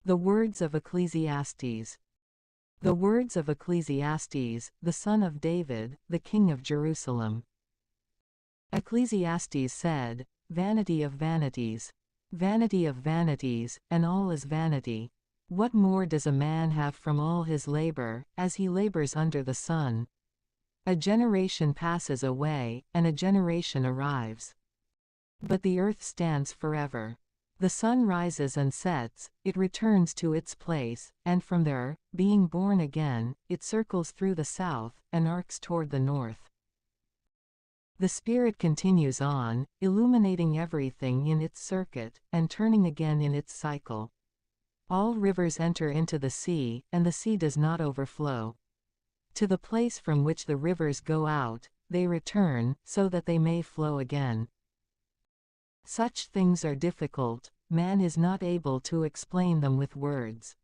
The words of Ecclesiastes. The words of Ecclesiastes, the son of David, the king of Jerusalem. Ecclesiastes said, Vanity of vanities, and all is vanity. What more does a man have from all his labor, as he labors under the sun? A generation passes away, and a generation arrives. But the earth stands forever. The sun rises and sets, it returns to its place, and from there, being born again, it circles through the south, and arcs toward the north. The Spirit continues on, illuminating everything in its circuit, and turning again in its cycle. All rivers enter into the sea, and the sea does not overflow. To the place from which the rivers go out, they return, so that they may flow again. Such things are difficult, man is not able to explain them with words.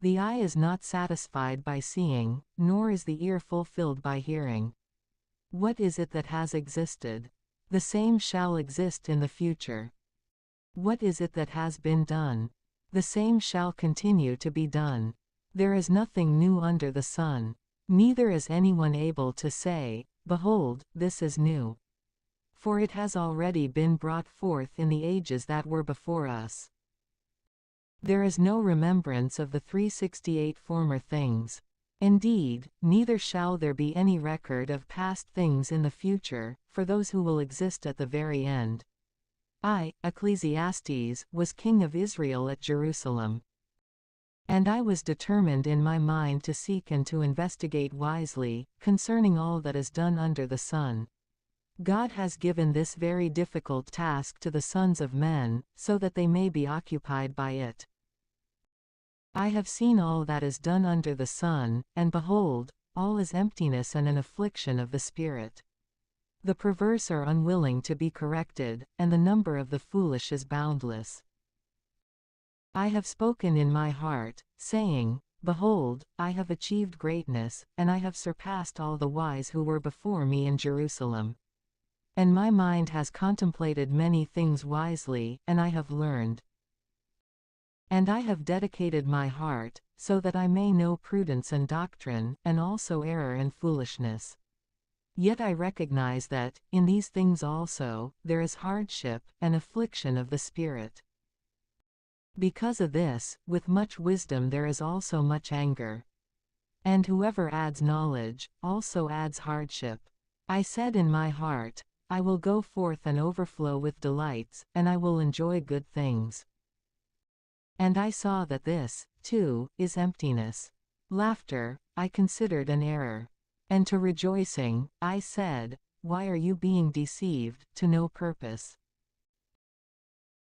The eye is not satisfied by seeing, nor is the ear fulfilled by hearing. What is it that has existed? The same shall exist in the future. What is it that has been done? The same shall continue to be done. There is nothing new under the sun. Neither is anyone able to say, Behold, this is new. For it has already been brought forth in the ages that were before us. There is no remembrance of the 368 former things. Indeed, neither shall there be any record of past things in the future, for those who will exist at the very end. I, Ecclesiastes, was king of Israel at Jerusalem. And I was determined in my mind to seek and to investigate wisely, concerning all that is done under the sun. God has given this very difficult task to the sons of men, so that they may be occupied by it. I have seen all that is done under the sun, and behold, all is emptiness and an affliction of the spirit. The perverse are unwilling to be corrected, and the number of the foolish is boundless. I have spoken in my heart, saying, Behold, I have achieved greatness, and I have surpassed all the wise who were before me in Jerusalem. And my mind has contemplated many things wisely, and I have learned. And I have dedicated my heart, so that I may know prudence and doctrine, and also error and foolishness. Yet I recognize that, in these things also, there is hardship, and affliction of the spirit. Because of this, with much wisdom there is also much anger. And whoever adds knowledge, also adds hardship. I said in my heart, I will go forth and overflow with delights, and I will enjoy good things. And I saw that this, too, is emptiness. Laughter, I considered an error. And to rejoicing, I said, Why are you being deceived, to no purpose?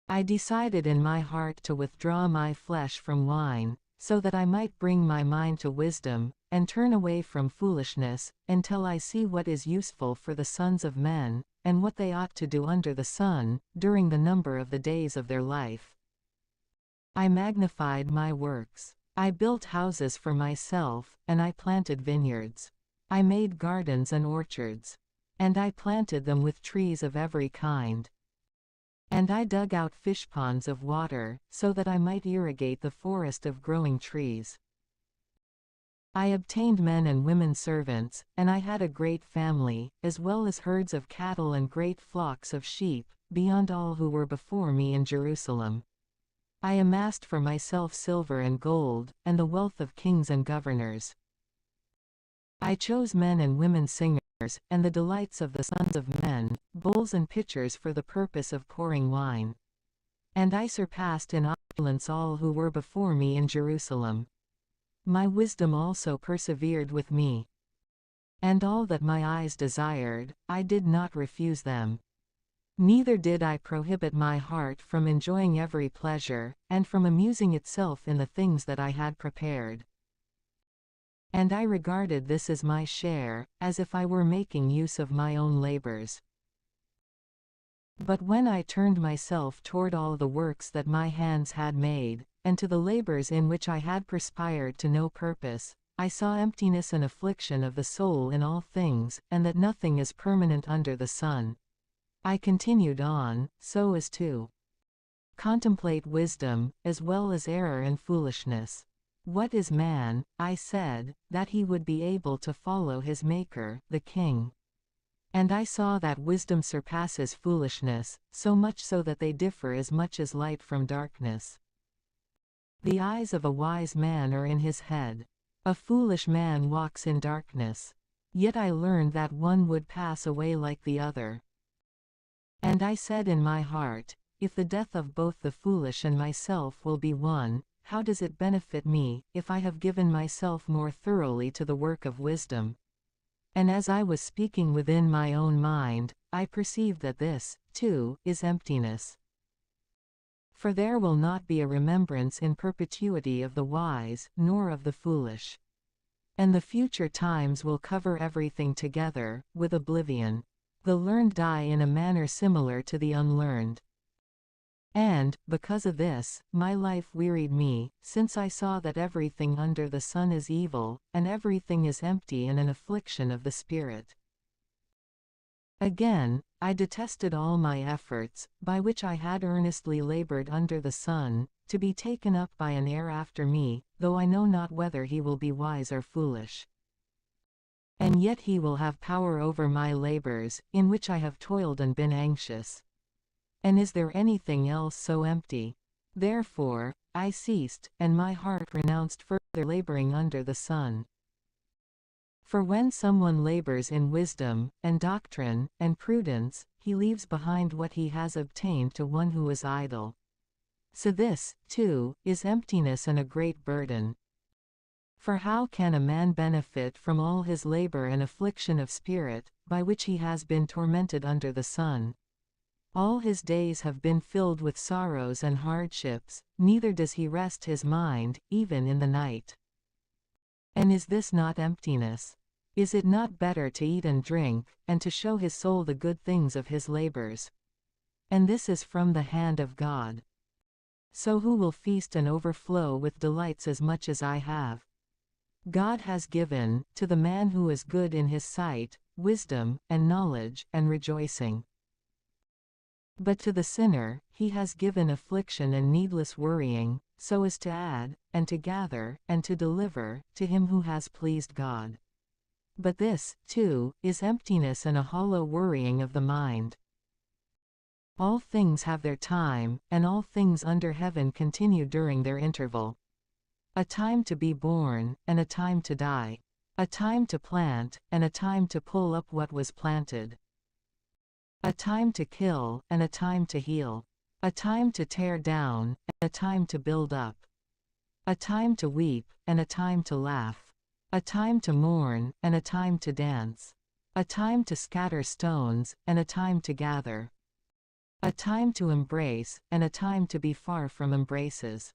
I decided in my heart to withdraw my flesh from wine, so that I might bring my mind to wisdom, and turn away from foolishness, until I see what is useful for the sons of men, and what they ought to do under the sun, during the number of the days of their life. I magnified my works. I built houses for myself, and I planted vineyards. I made gardens and orchards. And I planted them with trees of every kind. And I dug out fish ponds of water, so that I might irrigate the forest of growing trees. I obtained men and women servants, and I had a great family, as well as herds of cattle and great flocks of sheep, beyond all who were before me in Jerusalem. I amassed for myself silver and gold, and the wealth of kings and governors. I chose men and women singers, and the delights of the sons of men, bowls and pitchers for the purpose of pouring wine. And I surpassed in opulence all who were before me in Jerusalem. My wisdom also persevered with me. And all that my eyes desired, I did not refuse them. Neither did I prohibit my heart from enjoying every pleasure, and from amusing itself in the things that I had prepared. And I regarded this as my share, as if I were making use of my own labors. But when I turned myself toward all the works that my hands had made, and to the labors in which I had perspired to no purpose, I saw emptiness and affliction of the soul in all things, and that nothing is permanent under the sun. I continued on, so as to Contemplate wisdom, as well as error and foolishness. What is man, I said, that he would be able to follow his Maker, the King? And I saw that wisdom surpasses foolishness, so much so that they differ as much as light from darkness. The eyes of a wise man are in his head. A foolish man walks in darkness. Yet I learned that one would pass away like the other. And I said in my heart, if the death of both the foolish and myself will be one, how does it benefit me, if I have given myself more thoroughly to the work of wisdom? And as I was speaking within my own mind, I perceived that this, too, is emptiness. For there will not be a remembrance in perpetuity of the wise, nor of the foolish. And the future times will cover everything together, with oblivion. The learned die in a manner similar to the unlearned. And, because of this, my life wearied me, since I saw that everything under the sun is evil, and everything is empty and an affliction of the spirit. Again, I detested all my efforts, by which I had earnestly labored under the sun, to be taken up by an heir after me, though I know not whether he will be wise or foolish. And yet he will have power over my labors, in which I have toiled and been anxious. And is there anything else so empty? Therefore, I ceased, and my heart renounced further laboring under the sun. For when someone labors in wisdom, and doctrine, and prudence, he leaves behind what he has obtained to one who is idle. So this, too, is emptiness and a great burden. For how can a man benefit from all his labor and affliction of spirit, by which he has been tormented under the sun? All his days have been filled with sorrows and hardships, neither does he rest his mind, even in the night. And is this not emptiness? Is it not better to eat and drink, and to show his soul the good things of his labors? And this is from the hand of God. So who will feast and overflow with delights as much as I have? God has given, to the man who is good in his sight, wisdom, and knowledge, and rejoicing. But to the sinner, he has given affliction and needless worrying, so as to add, and to gather, and to deliver, to him who has pleased God. But this, too, is emptiness and a hollow worrying of the mind. All things have their time, and all things under heaven continue during their interval. A time to be born, and a time to die. A time to plant, and a time to pull up what was planted. A time to kill, and a time to heal. A time to tear down, and a time to build up. A time to weep, and a time to laugh. A time to mourn, and a time to dance. A time to scatter stones, and a time to gather. A time to embrace, and a time to be far from embraces.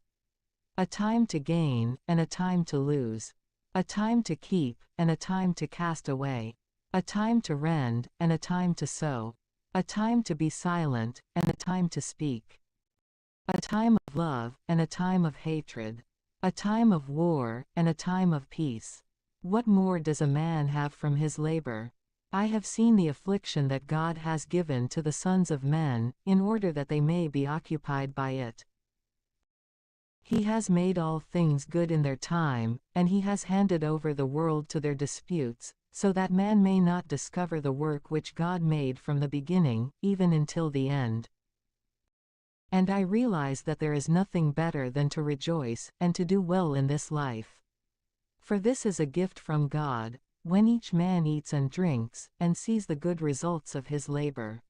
A time to gain, and a time to lose. A time to keep, and a time to cast away. A time to rend, and a time to sow. A time to be silent, and a time to speak. A time of love, and a time of hatred. A time of war, and a time of peace. What more does a man have from his labor? I have seen the affliction that God has given to the sons of men, in order that they may be occupied by it. He has made all things good in their time, and he has handed over the world to their disputes, so that man may not discover the work which God made from the beginning, even until the end. And I realize that there is nothing better than to rejoice, and to do well in this life. For this is a gift from God, when each man eats and drinks, and sees the good results of his labor.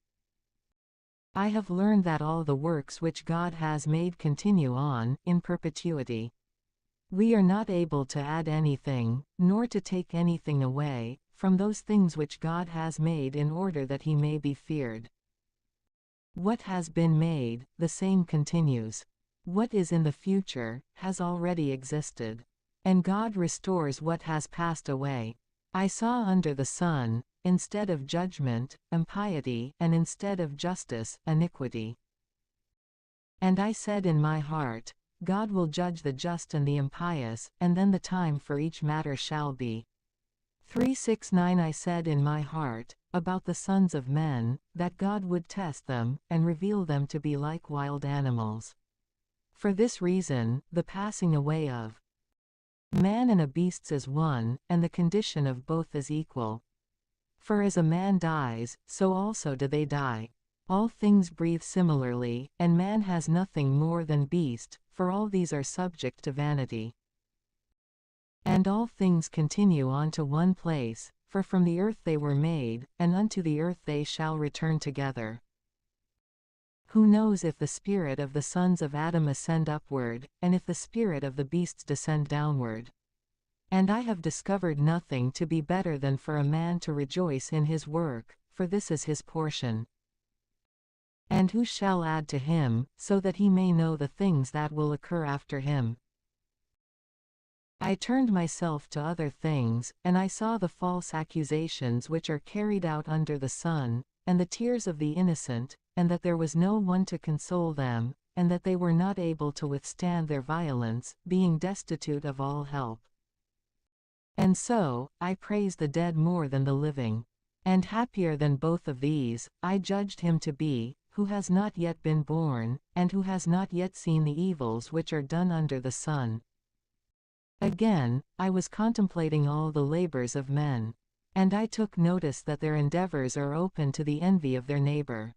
I have learned that all the works which God has made continue on, in perpetuity. We are not able to add anything, nor to take anything away, from those things which God has made in order that he may be feared. What has been made, the same continues. What is in the future, has already existed. And God restores what has passed away. I saw under the sun, instead of judgment, impiety, and instead of justice, iniquity. And I said in my heart, God will judge the just and the impious, and then the time for each matter shall be 3:6-9 I said in my heart, about the sons of men, that God would test them, and reveal them to be like wild animals. For this reason, the passing away of man and a beast is one, and the condition of both is equal. For as a man dies, so also do they die. All things breathe similarly, and man has nothing more than beast, for all these are subject to vanity. And all things continue on to one place, for from the earth they were made, and unto the earth they shall return together. Who knows if the spirit of the sons of Adam ascend upward, and if the spirit of the beasts descend downward? And I have discovered nothing to be better than for a man to rejoice in his work, for this is his portion. And who shall add to him, so that he may know the things that will occur after him? I turned myself to other things, and I saw the false accusations which are carried out under the sun, and the tears of the innocent, and that there was no one to console them, and that they were not able to withstand their violence, being destitute of all help. And so, I praise the dead more than the living. And happier than both of these, I judged him to be, who has not yet been born, and who has not yet seen the evils which are done under the sun. Again, I was contemplating all the labors of men. And I took notice that their endeavors are open to the envy of their neighbor.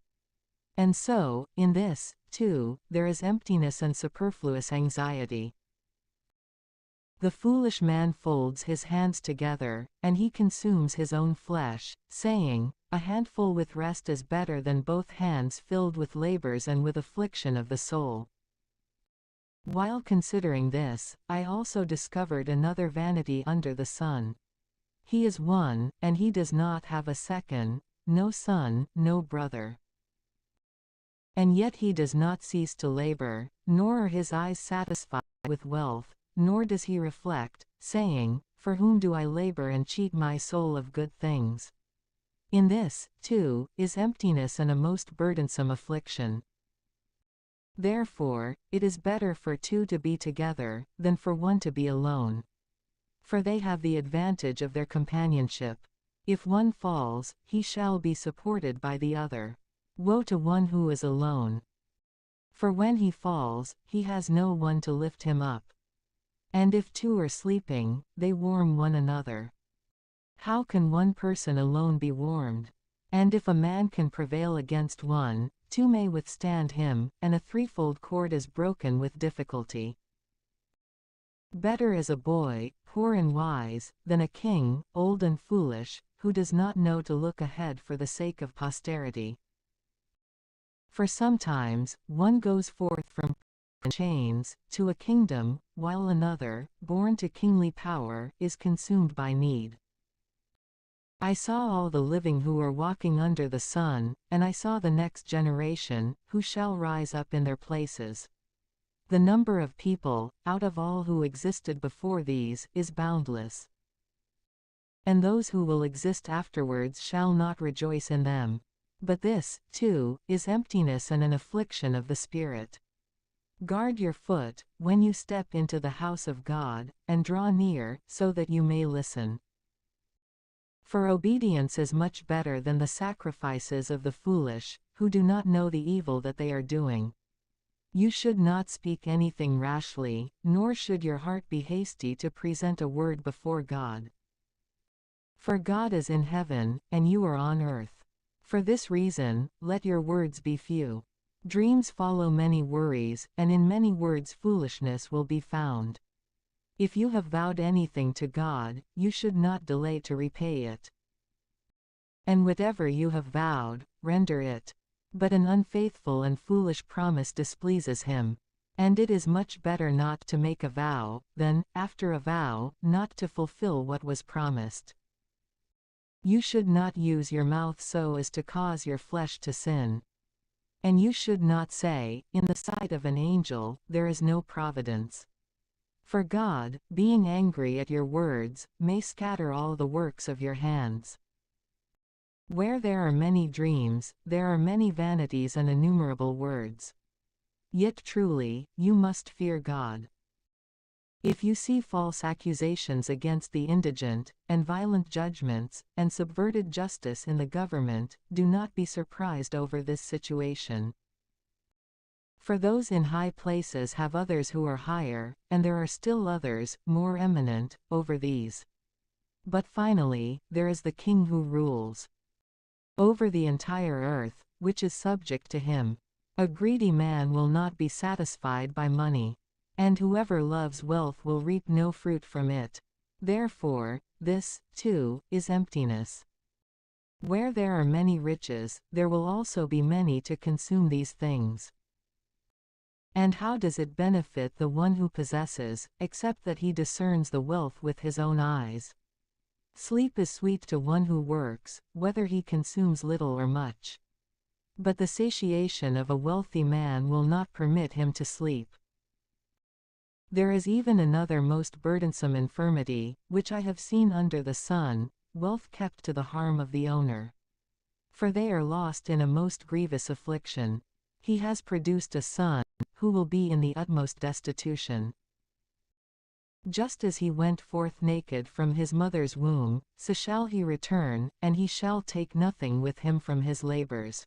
And so, in this, too, there is emptiness and superfluous anxiety. The foolish man folds his hands together, and he consumes his own flesh, saying, a handful with rest is better than both hands filled with labors and with affliction of the soul. While considering this, I also discovered another vanity under the sun. He is one, and he does not have a second, no son, no brother. And yet he does not cease to labor, nor are his eyes satisfied with wealth, nor does he reflect, saying, for whom do I labor and cheat my soul of good things? In this, too, is emptiness and a most burdensome affliction. Therefore, it is better for two to be together, than for one to be alone. For they have the advantage of their companionship. If one falls, he shall be supported by the other. Woe to one who is alone! For when he falls, he has no one to lift him up. And if two are sleeping, they warm one another. How can one person alone be warmed? And if a man can prevail against one, two may withstand him, and a threefold cord is broken with difficulty. Better is a boy, poor and wise, than a king, old and foolish, who does not know to look ahead for the sake of posterity. For sometimes, one goes forth from chains to a kingdom, while another, born to kingly power, is consumed by need. I saw all the living who are walking under the sun, and I saw the next generation, who shall rise up in their places. The number of people, out of all who existed before these, is boundless. And those who will exist afterwards shall not rejoice in them. But this, too, is emptiness and an affliction of the spirit. Guard your foot, when you step into the house of God, and draw near, so that you may listen. For obedience is much better than the sacrifices of the foolish, who do not know the evil that they are doing. You should not speak anything rashly, nor should your heart be hasty to present a word before God. For God is in heaven, and you are on earth. For this reason, let your words be few. Dreams follow many worries, and in many words foolishness will be found. If you have vowed anything to God, you should not delay to repay it. And whatever you have vowed, render it. But an unfaithful and foolish promise displeases him. And it is much better not to make a vow, than, after a vow, not to fulfill what was promised. You should not use your mouth so as to cause your flesh to sin. And you should not say, in the sight of an angel, there is no providence. For God, being angry at your words, may scatter all the works of your hands. Where there are many dreams, there are many vanities and innumerable words. Yet truly, you must fear God. If you see false accusations against the indigent, and violent judgments, and subverted justice in the government, do not be surprised over this situation. For those in high places have others who are higher, and there are still others, more eminent, over these. But finally, there is the King who rules over the entire earth, which is subject to him. A greedy man will not be satisfied by money, and whoever loves wealth will reap no fruit from it. Therefore, this, too, is emptiness. Where there are many riches, there will also be many to consume these things. And how does it benefit the one who possesses, except that he discerns the wealth with his own eyes? Sleep is sweet to one who works, whether he consumes little or much. But the satiation of a wealthy man will not permit him to sleep. There is even another most burdensome infirmity, which I have seen under the sun, wealth kept to the harm of the owner. For they are lost in a most grievous affliction. He has produced a son, who will be in the utmost destitution. Just as he went forth naked from his mother's womb, so shall he return, and he shall take nothing with him from his labors.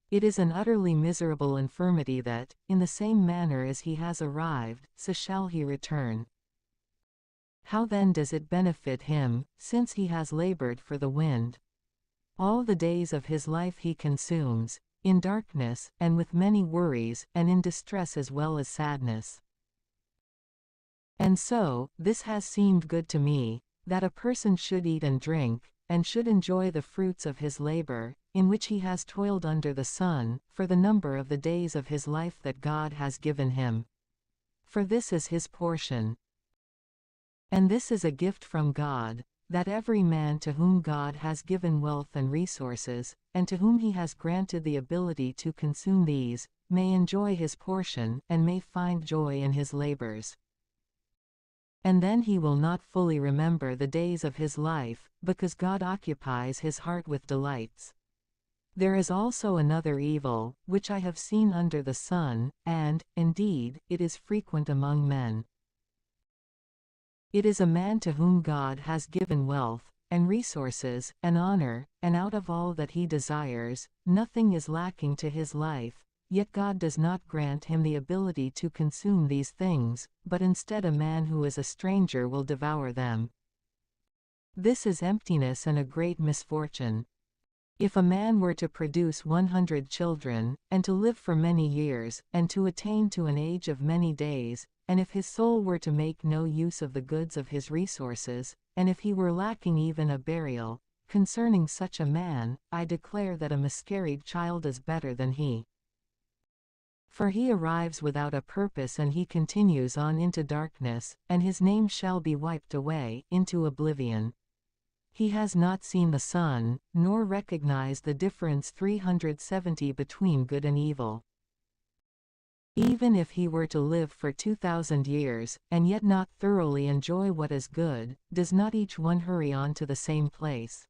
It is an utterly miserable infirmity that, in the same manner as he has arrived, so shall he return. How then does it benefit him, since he has labored for the wind? All the days of his life he consumes, in darkness, and with many worries, and in distress as well as sadness. And so, this has seemed good to me, that a person should eat and drink, and should enjoy the fruits of his labor, in which he has toiled under the sun, for the number of the days of his life that God has given him. For this is his portion. And this is a gift from God, that every man to whom God has given wealth and resources, and to whom he has granted the ability to consume these, may enjoy his portion, and may find joy in his labors. And then he will not fully remember the days of his life, because God occupies his heart with delights. There is also another evil, which I have seen under the sun, and, indeed, it is frequent among men. It is a man to whom God has given wealth, and resources, and honor, and out of all that he desires, nothing is lacking to his life, yet God does not grant him the ability to consume these things, but instead a man who is a stranger will devour them. This is emptiness and a great misfortune. If a man were to produce 100 children, and to live for many years, and to attain to an age of many days, and if his soul were to make no use of the goods of his resources, and if he were lacking even a burial, concerning such a man, I declare that a miscarried child is better than he. For he arrives without a purpose and he continues on into darkness, and his name shall be wiped away, into oblivion. He has not seen the sun, nor recognized the difference 370 between good and evil. Even if he were to live for 2,000 years, and yet not thoroughly enjoy what is good, does not each one hurry on to the same place?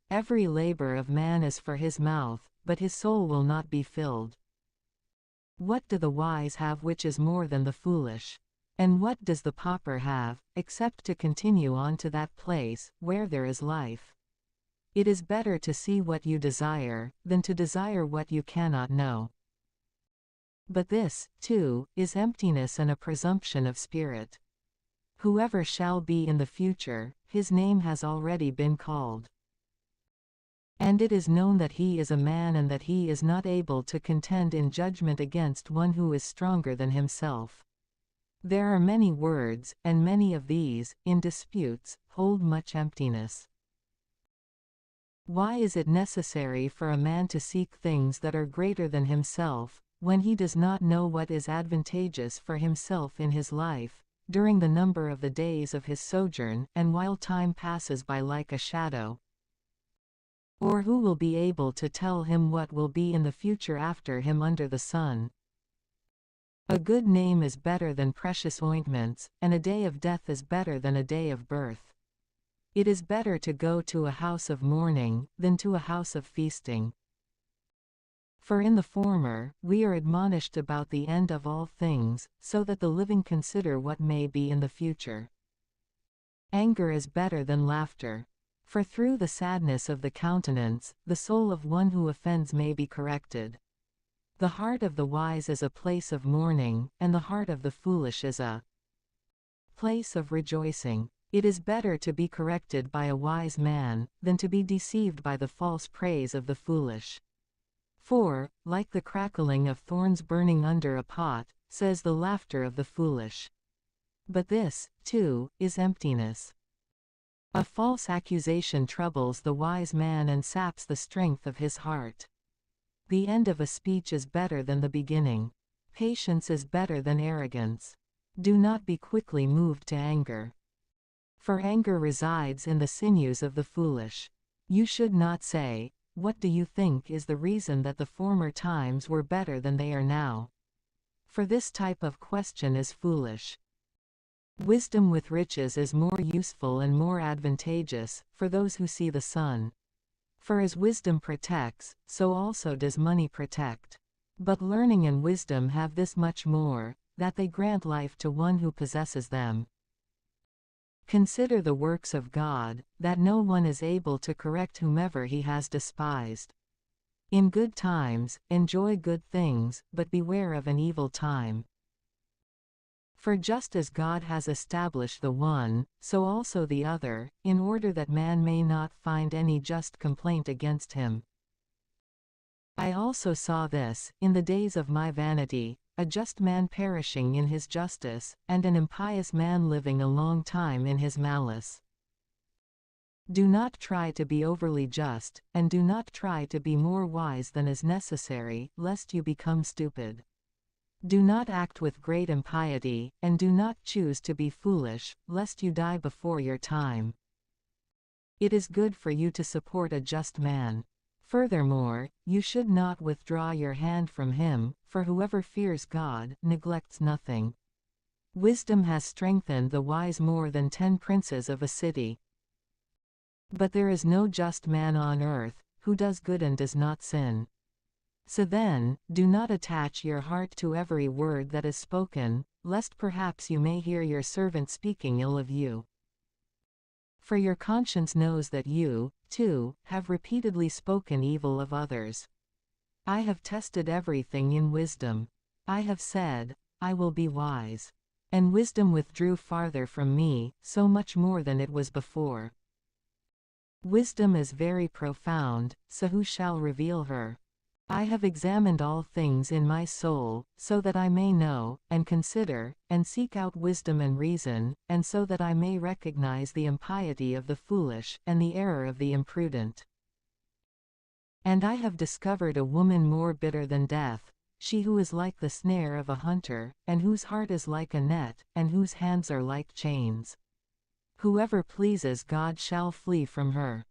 Every labor of man is for his mouth, but his soul will not be filled. What do the wise have which is more than the foolish? And what does the pauper have, except to continue on to that place, where there is life? It is better to see what you desire, than to desire what you cannot know. But this, too, is emptiness and a presumption of spirit. Whoever shall be in the future, his name has already been called. And it is known that he is a man and that he is not able to contend in judgment against one who is stronger than himself. There are many words, and many of these, in disputes, hold much emptiness. Why is it necessary for a man to seek things that are greater than himself, when he does not know what is advantageous for himself in his life, during the number of the days of his sojourn, and while time passes by like a shadow? Or who will be able to tell him what will be in the future after him under the sun? A good name is better than precious ointments, and a day of death is better than a day of birth. It is better to go to a house of mourning, than to a house of feasting. For in the former, we are admonished about the end of all things, so that the living consider what may be in the future. Anger is better than laughter. For through the sadness of the countenance, the soul of one who offends may be corrected. The heart of the wise is a place of mourning, and the heart of the foolish is a place of rejoicing. It is better to be corrected by a wise man, than to be deceived by the false praise of the foolish. For, like the crackling of thorns burning under a pot, says the laughter of the foolish. But this, too, is emptiness. A false accusation troubles the wise man and saps the strength of his heart. The end of a speech is better than the beginning. Patience is better than arrogance. Do not be quickly moved to anger. For anger resides in the sinews of the foolish. You should not say, "What do you think is the reason that the former times were better than they are now?" For this type of question is foolish. Wisdom with riches is more useful and more advantageous, for those who see the sun. For as wisdom protects, so also does money protect. But learning and wisdom have this much more, that they grant life to one who possesses them. Consider the works of God, that no one is able to correct whomever he has despised. In good times, enjoy good things, but beware of an evil time. For just as God has established the one, so also the other, in order that man may not find any just complaint against him. I also saw this, in the days of my vanity, a just man perishing in his justice, and an impious man living a long time in his malice. Do not try to be overly just, and do not try to be more wise than is necessary, lest you become stupid. Do not act with great impiety, and do not choose to be foolish, lest you die before your time. It is good for you to support a just man. Furthermore, you should not withdraw your hand from him, for whoever fears God neglects nothing. Wisdom has strengthened the wise more than 10 princes of a city. But there is no just man on earth, who does good and does not sin. So then, do not attach your heart to every word that is spoken, lest perhaps you may hear your servant speaking ill of you. For your conscience knows that you, too, have repeatedly spoken evil of others. I have tested everything in wisdom. I have said, I will be wise. And wisdom withdrew farther from me, so much more than it was before. Wisdom is very profound, so who shall reveal her? I have examined all things in my soul, so that I may know, and consider, and seek out wisdom and reason, and so that I may recognize the impiety of the foolish, and the error of the imprudent. And I have discovered a woman more bitter than death, she who is like the snare of a hunter, and whose heart is like a net, and whose hands are like chains. Whoever pleases God shall flee from her.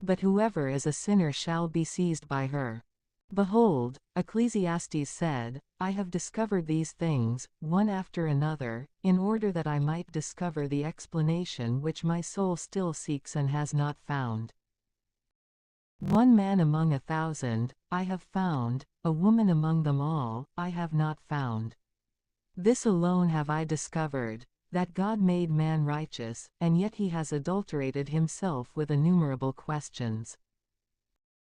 But whoever is a sinner shall be seized by her. Behold, Ecclesiastes said, I have discovered these things, one after another, in order that I might discover the explanation which my soul still seeks and has not found. One man among 1,000, I have found, a woman among them all, I have not found. This alone have I discovered, that God made man righteous, and yet he has adulterated himself with innumerable questions.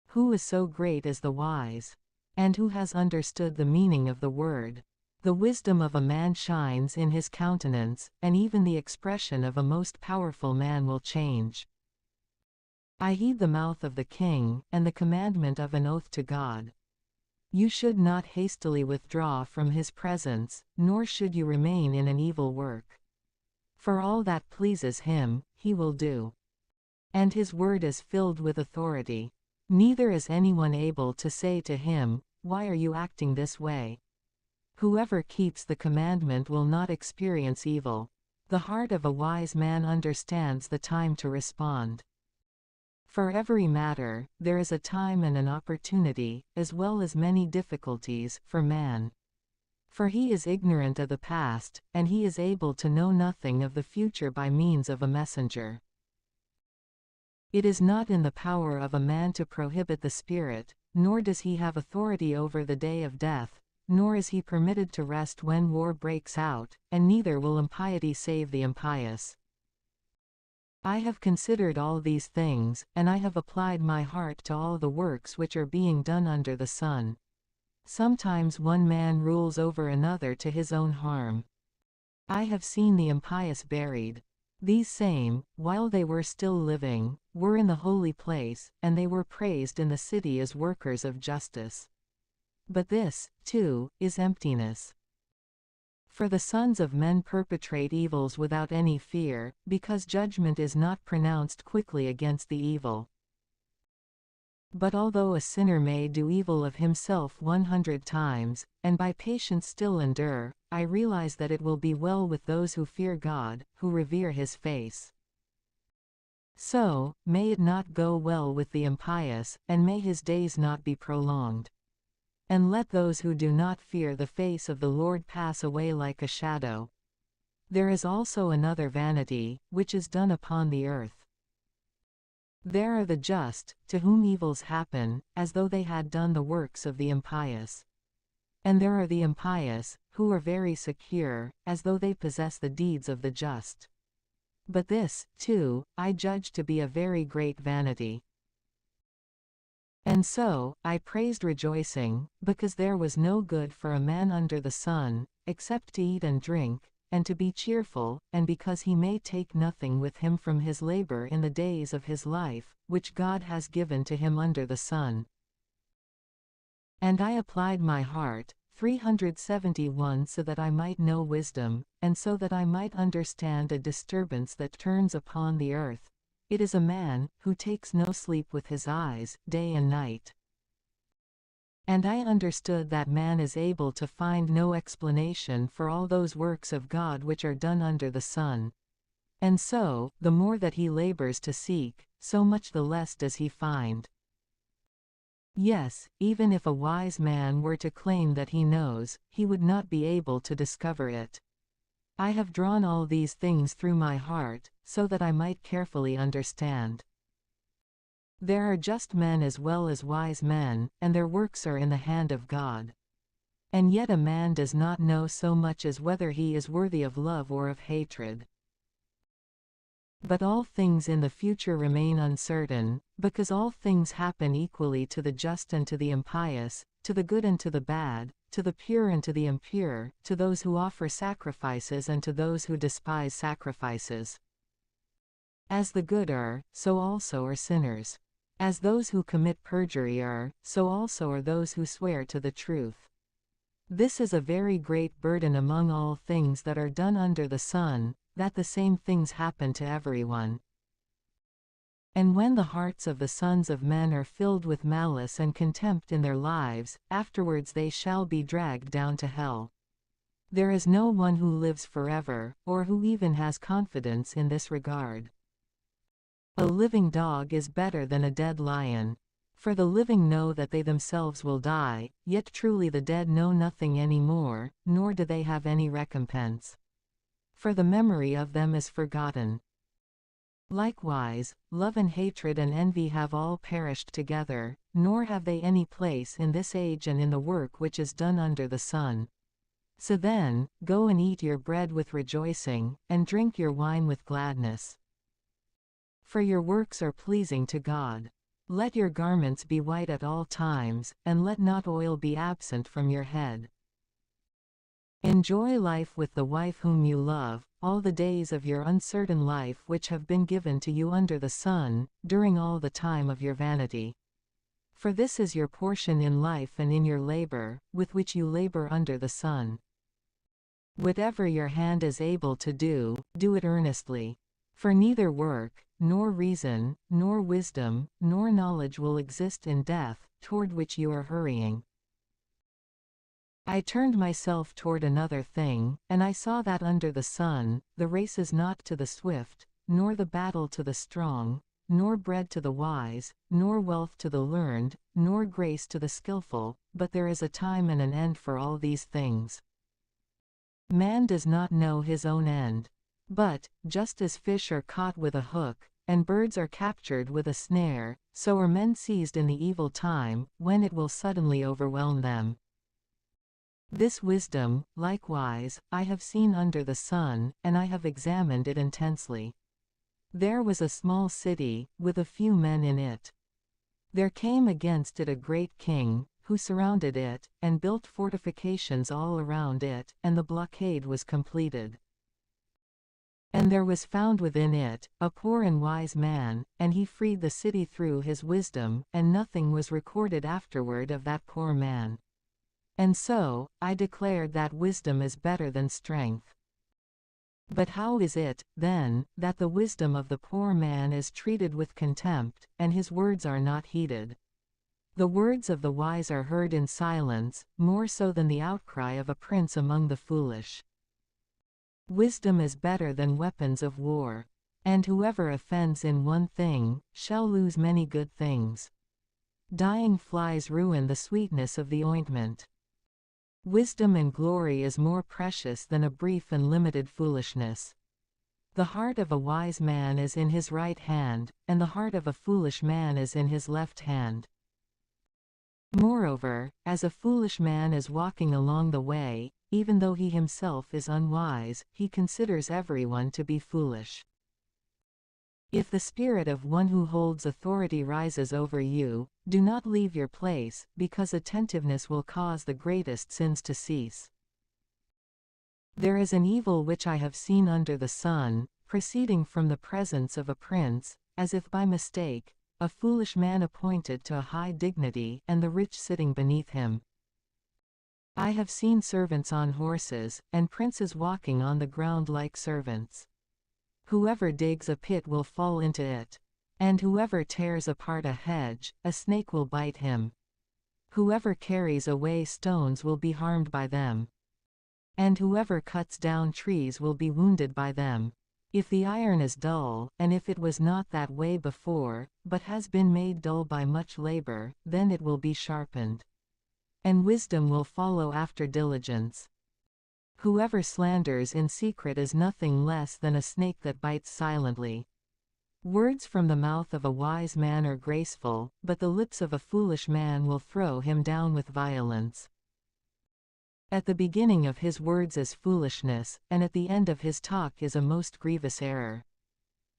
Who is so great as the wise? And who has understood the meaning of the word? The wisdom of a man shines in his countenance, and even the expression of a most powerful man will change. I heed the mouth of the king, and the commandment of an oath to God. You should not hastily withdraw from his presence, nor should you remain in an evil work. For all that pleases him, he will do. And his word is filled with authority. Neither is anyone able to say to him, Why are you acting this way? Whoever keeps the commandment will not experience evil. The heart of a wise man understands the time to respond. For every matter, there is a time and an opportunity, as well as many difficulties, for man. For he is ignorant of the past, and he is able to know nothing of the future by means of a messenger. It is not in the power of a man to prohibit the spirit, nor does he have authority over the day of death, nor is he permitted to rest when war breaks out, and neither will impiety save the impious. I have considered all these things, and I have applied my heart to all the works which are being done under the sun. Sometimes one man rules over another to his own harm. I have seen the impious buried. These same, while they were still living, were in the holy place, and they were praised in the city as workers of justice. But this, too, is emptiness. For the sons of men perpetrate evils without any fear, because judgment is not pronounced quickly against the evil. But although a sinner may do evil of himself 100 times, and by patience still endure, I realize that it will be well with those who fear God, who revere His face. So, may it not go well with the impious, and may his days not be prolonged. And let those who do not fear the face of the Lord pass away like a shadow. There is also another vanity, which is done upon the earth. There are the just, to whom evils happen, as though they had done the works of the impious. And there are the impious, who are very secure, as though they possess the deeds of the just. But this, too, I judge to be a very great vanity. And so, I praised rejoicing, because there was no good for a man under the sun, except to eat and drink, and to be cheerful, and because he may take nothing with him from his labor in the days of his life, which God has given to him under the sun. And I applied my heart, 371, so that I might know wisdom, and so that I might understand a disturbance that turns upon the earth. It is a man, who takes no sleep with his eyes, day and night. And I understood that man is able to find no explanation for all those works of God which are done under the sun. And so, the more that he labors to seek, so much the less does he find. Yes, even if a wise man were to claim that he knows, he would not be able to discover it. I have drawn all these things through my heart, so that I might carefully understand. There are just men as well as wise men, and their works are in the hand of God. And yet a man does not know so much as whether he is worthy of love or of hatred. But all things in the future remain uncertain, because all things happen equally to the just and to the impious, to the good and to the bad, to the pure and to the impure, to those who offer sacrifices and to those who despise sacrifices. As the good are, so also are sinners. As those who commit perjury are, so also are those who swear to the truth. This is a very great burden among all things that are done under the sun, that the same things happen to everyone. And when the hearts of the sons of men are filled with malice and contempt in their lives, afterwards they shall be dragged down to hell. There is no one who lives forever, or who even has confidence in this regard. A living dog is better than a dead lion. For the living know that they themselves will die, yet truly the dead know nothing any more, nor do they have any recompense. For the memory of them is forgotten. Likewise, love and hatred and envy have all perished together, nor have they any place in this age and in the work which is done under the sun. So then, go and eat your bread with rejoicing, and drink your wine with gladness. For your works are pleasing to God. Let your garments be white at all times, and let not oil be absent from your head. Enjoy life with the wife whom you love, all the days of your uncertain life which have been given to you under the sun, during all the time of your vanity. For this is your portion in life and in your labor, with which you labor under the sun. Whatever your hand is able to do, do it earnestly. For neither work, nor reason, nor wisdom, nor knowledge will exist in death, toward which you are hurrying. I turned myself toward another thing, and I saw that under the sun, the race is not to the swift, nor the battle to the strong, nor bread to the wise, nor wealth to the learned, nor grace to the skillful, but there is a time and an end for all these things. Man does not know his own end. But, just as fish are caught with a hook, and birds are captured with a snare, so are men seized in the evil time, when it will suddenly overwhelm them. This wisdom, likewise, I have seen under the sun, and I have examined it intensely. There was a small city, with a few men in it. There came against it a great king, who surrounded it, and built fortifications all around it, and the blockade was completed. And there was found within it a poor and wise man, and he freed the city through his wisdom, and nothing was recorded afterward of that poor man. And so, I declared that wisdom is better than strength. But how is it, then, that the wisdom of the poor man is treated with contempt, and his words are not heeded? The words of the wise are heard in silence, more so than the outcry of a prince among the foolish. Wisdom is better than weapons of war. And whoever offends in one thing, shall lose many good things. Dying flies ruin the sweetness of the ointment. Wisdom and glory is more precious than a brief and limited foolishness. The heart of a wise man is in his right hand, and the heart of a foolish man is in his left hand. Moreover, as a foolish man is walking along the way, even though he himself is unwise, he considers everyone to be foolish. If the spirit of one who holds authority rises over you, do not leave your place, because attentiveness will cause the greatest sins to cease. There is an evil which I have seen under the sun, proceeding from the presence of a prince, as if by mistake, a foolish man appointed to a high dignity, and the rich sitting beneath him. I have seen servants on horses, and princes walking on the ground like servants. Whoever digs a pit will fall into it. And whoever tears apart a hedge, a snake will bite him. Whoever carries away stones will be harmed by them. And whoever cuts down trees will be wounded by them. If the iron is dull, and if it was not that way before, but has been made dull by much labor, then it will be sharpened. And wisdom will follow after diligence. Whoever slanders in secret is nothing less than a snake that bites silently. Words from the mouth of a wise man are graceful, but the lips of a foolish man will throw him down with violence. At the beginning of his words is foolishness, and at the end of his talk is a most grievous error.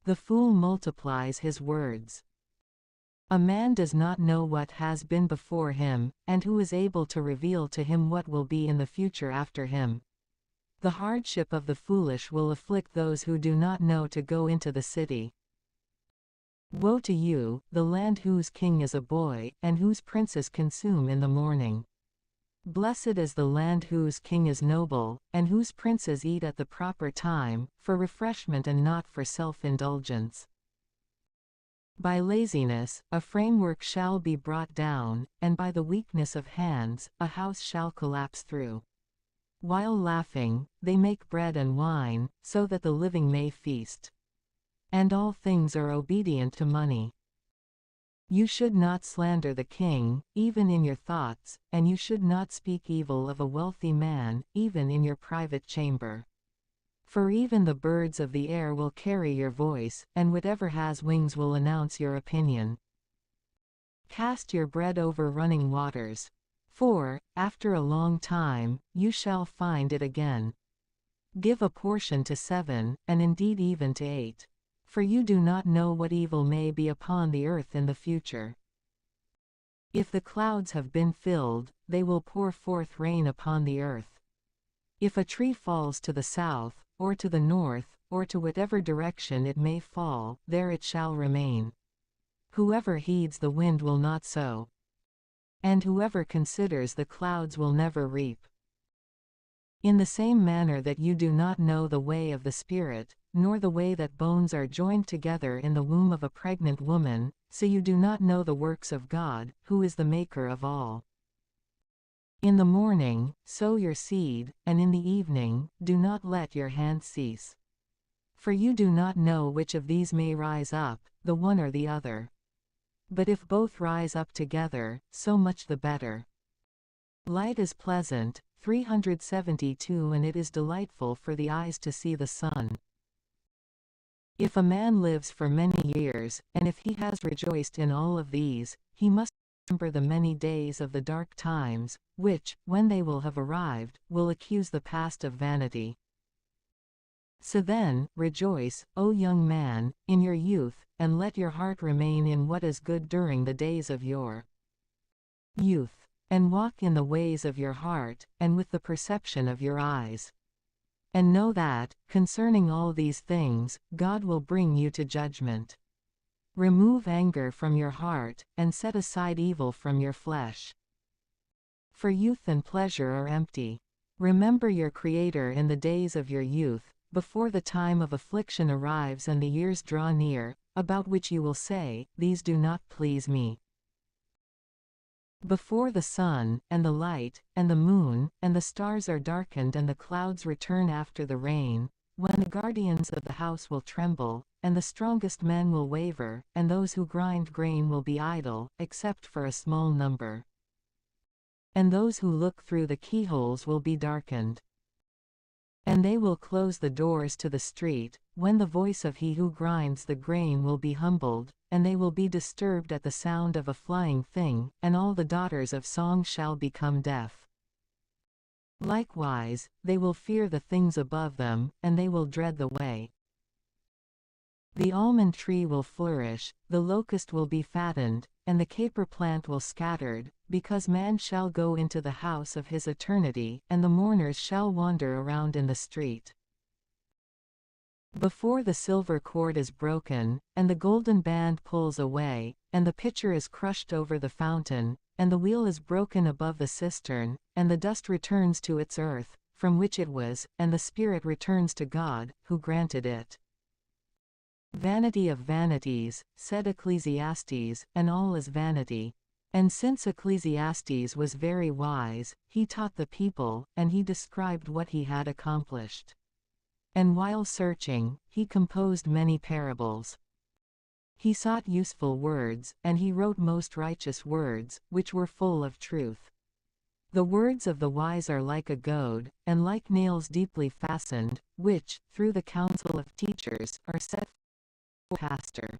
The fool multiplies his words. A man does not know what has been before him, and who is able to reveal to him what will be in the future after him. The hardship of the foolish will afflict those who do not know to go into the city. Woe to you, the land whose king is a boy, and whose princes consume in the morning. Blessed is the land whose king is noble, and whose princes eat at the proper time, for refreshment and not for self-indulgence. By laziness, a framework shall be brought down, and by the weakness of hands, a house shall collapse through. While laughing, they make bread and wine, so that the living may feast. And all things are obedient to money. You should not slander the king, even in your thoughts, and you should not speak evil of a wealthy man, even in your private chamber. For even the birds of the air will carry your voice, and whatever has wings will announce your opinion. Cast your bread over running waters. For, after a long time, you shall find it again. Give a portion to 7, and indeed even to 8. For you do not know what evil may be upon the earth in the future. If the clouds have been filled, they will pour forth rain upon the earth. If a tree falls to the south, or to the north, or to whatever direction it may fall, there it shall remain. Whoever heeds the wind will not sow. And whoever considers the clouds will never reap. In the same manner that you do not know the way of the Spirit, nor the way that bones are joined together in the womb of a pregnant woman, so you do not know the works of God, who is the maker of all. In the morning, sow your seed, and in the evening, do not let your hand cease. For you do not know which of these may rise up, the one or the other. But if both rise up together, so much the better. Light is pleasant, 372, and it is delightful for the eyes to see the sun. If a man lives for many years, and if he has rejoiced in all of these, he must remember the many days of the dark times, which, when they will have arrived, will accuse the past of vanity. So then, rejoice, O young man, in your youth, and let your heart remain in what is good during the days of your youth, and walk in the ways of your heart, and with the perception of your eyes. And know that, concerning all these things, God will bring you to judgment. Remove anger from your heart, and set aside evil from your flesh. For youth and pleasure are empty. Remember your Creator in the days of your youth, before the time of affliction arrives and the years draw near, about which you will say, These do not please me. Before the sun, and the light, and the moon, and the stars are darkened and the clouds return after the rain, when the guardians of the house will tremble, and the strongest men will waver, and those who grind grain will be idle, except for a small number. And those who look through the keyholes will be darkened. And they will close the doors to the street, when the voice of he who grinds the grain will be humbled, and they will be disturbed at the sound of a flying thing, and all the daughters of song shall become deaf. Likewise, they will fear the things above them, and they will dread the way. The almond tree will flourish, the locust will be fattened, and the caper plant will scattered, because man shall go into the house of his eternity, and the mourners shall wander around in the street. Before the silver cord is broken, and the golden band pulls away, and the pitcher is crushed over the fountain, and the wheel is broken above the cistern, and the dust returns to its earth, from which it was, and the spirit returns to God, who granted it. Vanity of vanities, said Ecclesiastes, and all is vanity. And since Ecclesiastes was very wise, he taught the people, and he described what he had accomplished. And while searching, he composed many parables. He sought useful words, and he wrote most righteous words, which were full of truth. The words of the wise are like a goad, and like nails deeply fastened, which, through the counsel of teachers, are set for pastor.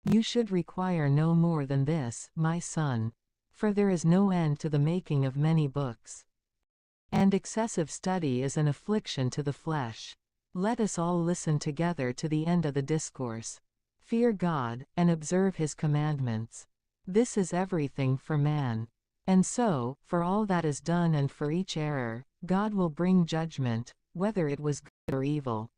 You should require no more than this, my son. For there is no end to the making of many books. And excessive study is an affliction to the flesh. Let us all listen together to the end of the discourse. Fear God, and observe his commandments. This is everything for man. And so, for all that is done and for each error, God will bring judgment, whether it was good or evil.